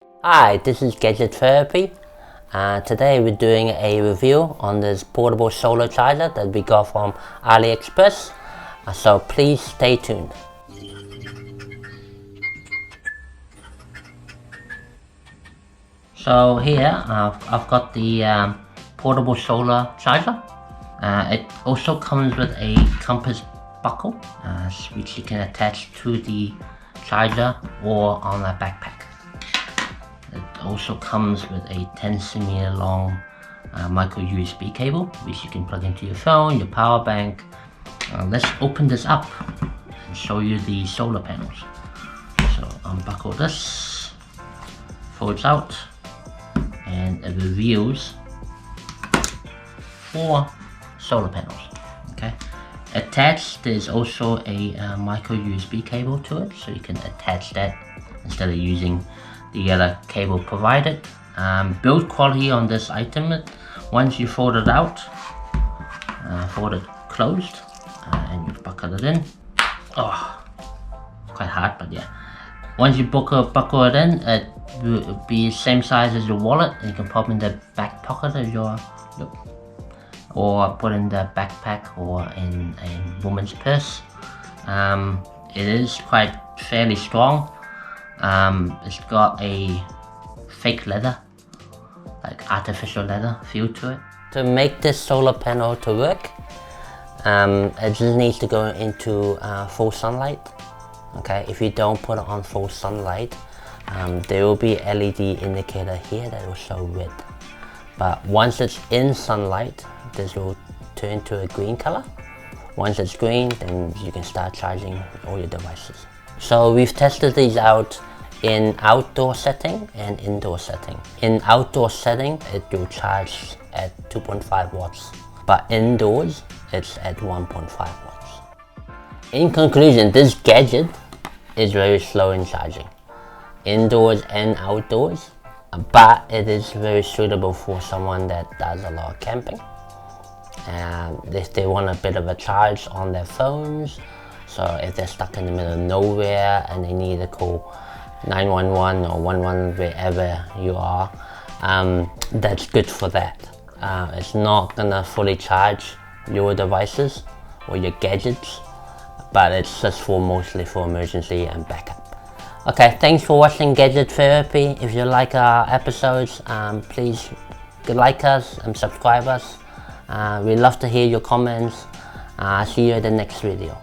Hi, this is Gadget Therapy. Today we're doing a review on this portable solar charger that we got from AliExpress. So please stay tuned. So here I've got the portable solar charger. It also comes with a compass buckle which you can attach to the charger or on a backpack. It also comes with a 10cm long micro USB cable which you can plug into your phone, your power bank. Let's open this up and show you the solar panels. So unbuckle this, folds out, and it reveals 4 solar panels. Okay, attached there's also a micro USB cable to it, so you can attach that instead of using the other cable provided. Build quality on this item, once you fold it out, fold it closed, and you buckle it in. Oh, quite hard, but yeah. Once you buckle it in, it will be the same size as your wallet, and you can pop in the back pocket of your or put in the backpack or in a woman's purse. It is quite fairly strong. It's got a fake leather, like artificial leather feel to it. To make this solar panel to work, it just needs to go into full sunlight. Okay, if you don't put it on full sunlight, there will be LED indicator here that will show red. But once it's in sunlight, this will turn to a green color. Once it's green, then you can start charging all your devices. So we've tested these out in outdoor setting and indoor setting. In outdoor setting, it will charge at 2.5 watts, but indoors, it's at 1.5 watts. In conclusion, this gadget is very slow in charging, indoors and outdoors, but it is very suitable for someone that does a lot of camping. If they want a bit of a charge on their phones, so if they're stuck in the middle of nowhere and they need to call 911 or 11 wherever you are, that's good for that. It's not gonna fully charge your devices or your gadgets, but it's just mostly for emergency and backup. Okay, thanks for watching Gadget Therapy. If you like our episodes, please like us and subscribe us. We'd love to hear your comments. See you in the next video.